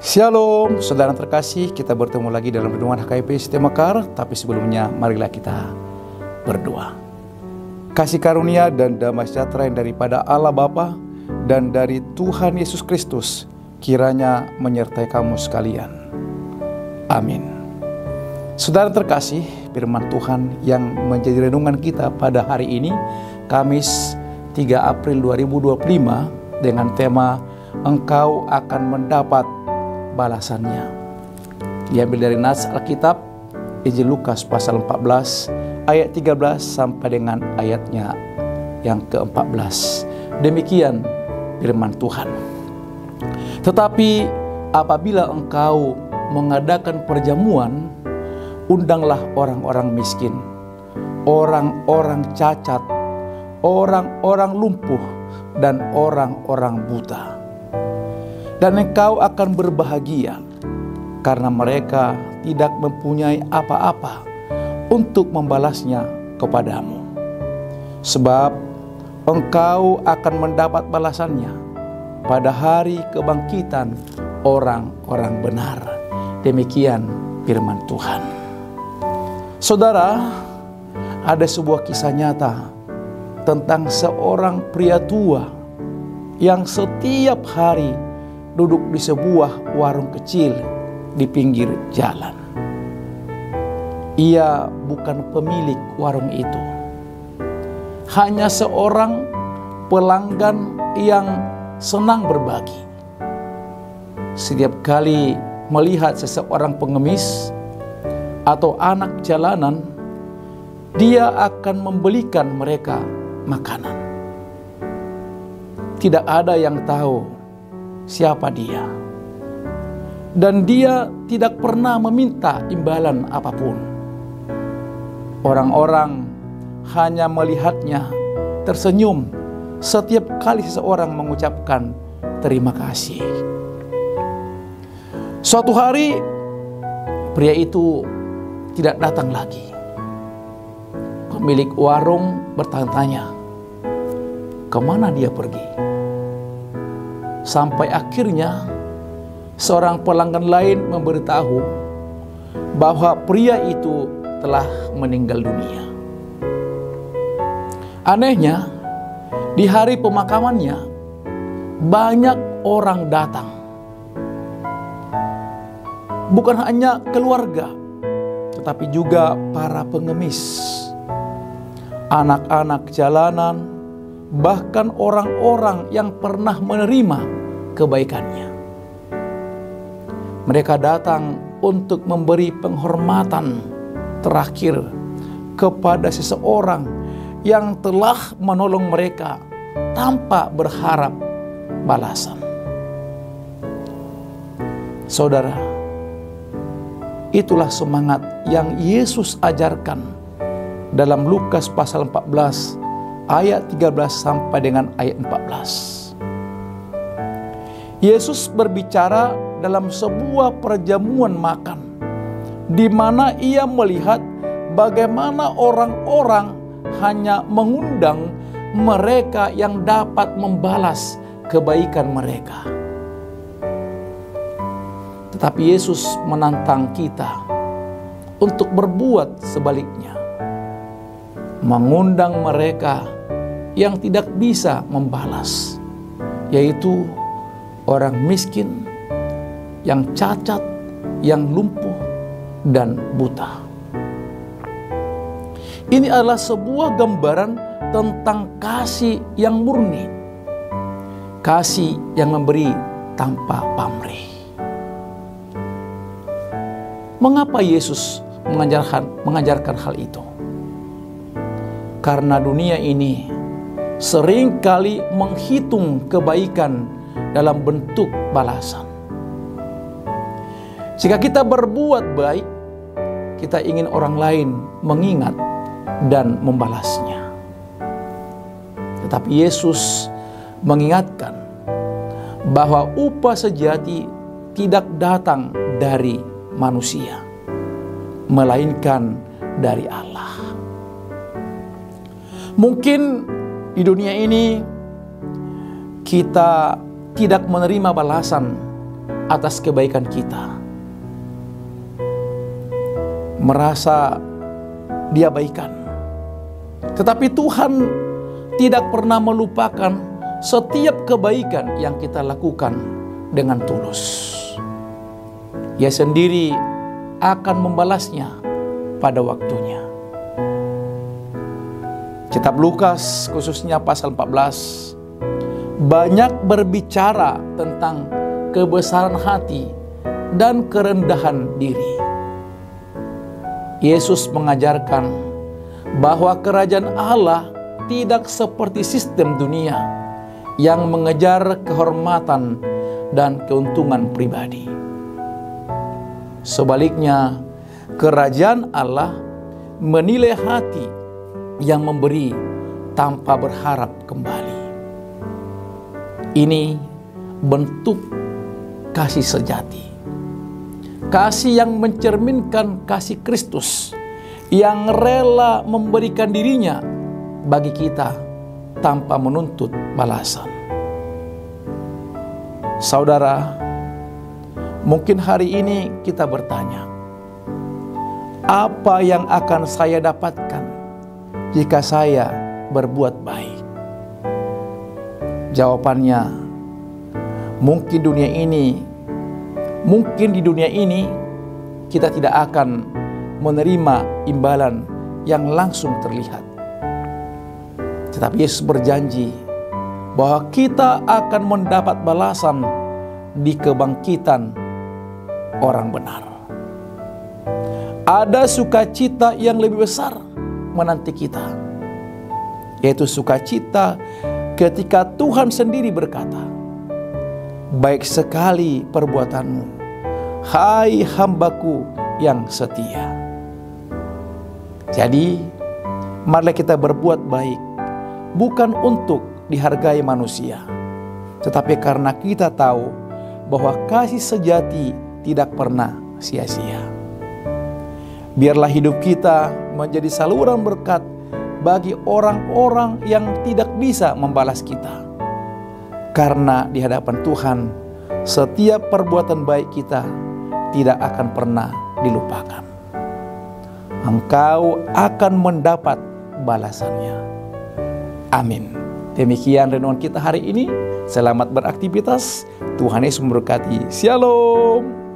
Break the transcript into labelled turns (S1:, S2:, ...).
S1: Shalom, saudara terkasih, kita bertemu lagi dalam renungan HKP Setia Mekar. Tapi sebelumnya, marilah kita berdoa. Kasih karunia dan damai sejahtera yang daripada Allah Bapa dan dari Tuhan Yesus Kristus kiranya menyertai kamu sekalian. Amin. Saudara terkasih, firman Tuhan yang menjadi renungan kita pada hari ini, Kamis 3 April 2025, dengan tema Engkau akan mendapat balasannya. Diambil dari nas Alkitab Injil Lukas pasal 14 ayat 13 sampai dengan ayatnya yang ke-14. Demikian firman Tuhan. Tetapi apabila engkau mengadakan perjamuan, undanglah orang-orang miskin, orang-orang cacat, orang-orang lumpuh, dan orang-orang buta. Dan engkau akan berbahagia, karena mereka tidak mempunyai apa-apa untuk membalasnya kepadamu. Sebab engkau akan mendapat balasannya pada hari kebangkitan orang-orang benar. Demikian firman Tuhan. Saudara, ada sebuah kisah nyata tentang seorang pria tua yang setiap hari duduk di sebuah warung kecil di pinggir jalan. Ia bukan pemilik warung itu, hanya seorang pelanggan yang senang berbagi. Setiap kali melihat seseorang pengemis atau anak jalanan, dia akan membelikan mereka makanan. Tidak ada yang tahu siapa dia, dan dia tidak pernah meminta imbalan apapun. Orang-orang hanya melihatnya tersenyum setiap kali seseorang mengucapkan terima kasih. Suatu hari pria itu tidak datang lagi. Pemilik warung bertanya-tanya, kemana dia pergi? Sampai akhirnya seorang pelanggan lain memberitahu bahwa pria itu telah meninggal dunia. Anehnya, di hari pemakamannya banyak orang datang. Bukan hanya keluarga, tetapi juga para pengemis, anak-anak jalanan, bahkan orang-orang yang pernah menerima kebaikannya. Mereka datang untuk memberi penghormatan terakhir kepada seseorang yang telah menolong mereka tanpa berharap balasan. Saudara, itulah semangat yang Yesus ajarkan dalam Lukas pasal 14 ayat 13 sampai dengan ayat 14. Yesus berbicara dalam sebuah perjamuan makan, di mana ia melihat bagaimana orang-orang hanya mengundang mereka yang dapat membalas kebaikan mereka. Tetapi Yesus menantang kita untuk berbuat sebaliknya, mengundang mereka yang tidak bisa membalas, yaitu orang miskin, yang cacat, yang lumpuh, dan buta. Ini adalah sebuah gambaran tentang kasih yang murni, kasih yang memberi tanpa pamrih. Mengapa Yesus mengajarkan hal itu? Karena dunia ini seringkali menghitung kebaikan dalam bentuk balasan. Jika kita berbuat baik, kita ingin orang lain mengingat dan membalasnya. Tetapi Yesus mengingatkan bahwa upah sejati tidak datang dari manusia, melainkan dari Allah. Mungkin di dunia ini kita tidak menerima balasan atas kebaikan kita, merasa diabaikan. Tetapi Tuhan tidak pernah melupakan setiap kebaikan yang kita lakukan dengan tulus. Ia sendiri akan membalasnya pada waktunya. Kitab Lukas khususnya pasal 14 banyak berbicara tentang kebesaran hati dan kerendahan diri. Yesus mengajarkan bahwa kerajaan Allah tidak seperti sistem dunia yang mengejar kehormatan dan keuntungan pribadi. Sebaliknya, kerajaan Allah menilai hati yang memberi tanpa berharap kembali. Ini bentuk kasih sejati. Kasih yang mencerminkan kasih Kristus yang rela memberikan dirinya bagi kita tanpa menuntut balasan. Saudara, mungkin hari ini kita bertanya, apa yang akan saya dapatkan jika saya berbuat baik? Jawabannya, mungkin di dunia ini kita tidak akan menerima imbalan yang langsung terlihat. Tetapi Yesus berjanji bahwa kita akan mendapat balasan di kebangkitan orang benar. Ada sukacita yang lebih besar menanti kita, yaitu sukacita ketika Tuhan sendiri berkata, "Baik sekali perbuatanmu, hai hambaku yang setia." Jadi, marilah kita berbuat baik, bukan untuk dihargai manusia, tetapi karena kita tahu bahwa kasih sejati tidak pernah sia-sia. Biarlah hidup kita menjadi saluran berkat bagi orang-orang yang tidak bisa membalas kita. Karena di hadapan Tuhan, setiap perbuatan baik kita tidak akan pernah dilupakan. Engkau akan mendapat balasannya. Amin. Demikian renungan kita hari ini. Selamat beraktivitas. Tuhan Yesus memberkati. Shalom.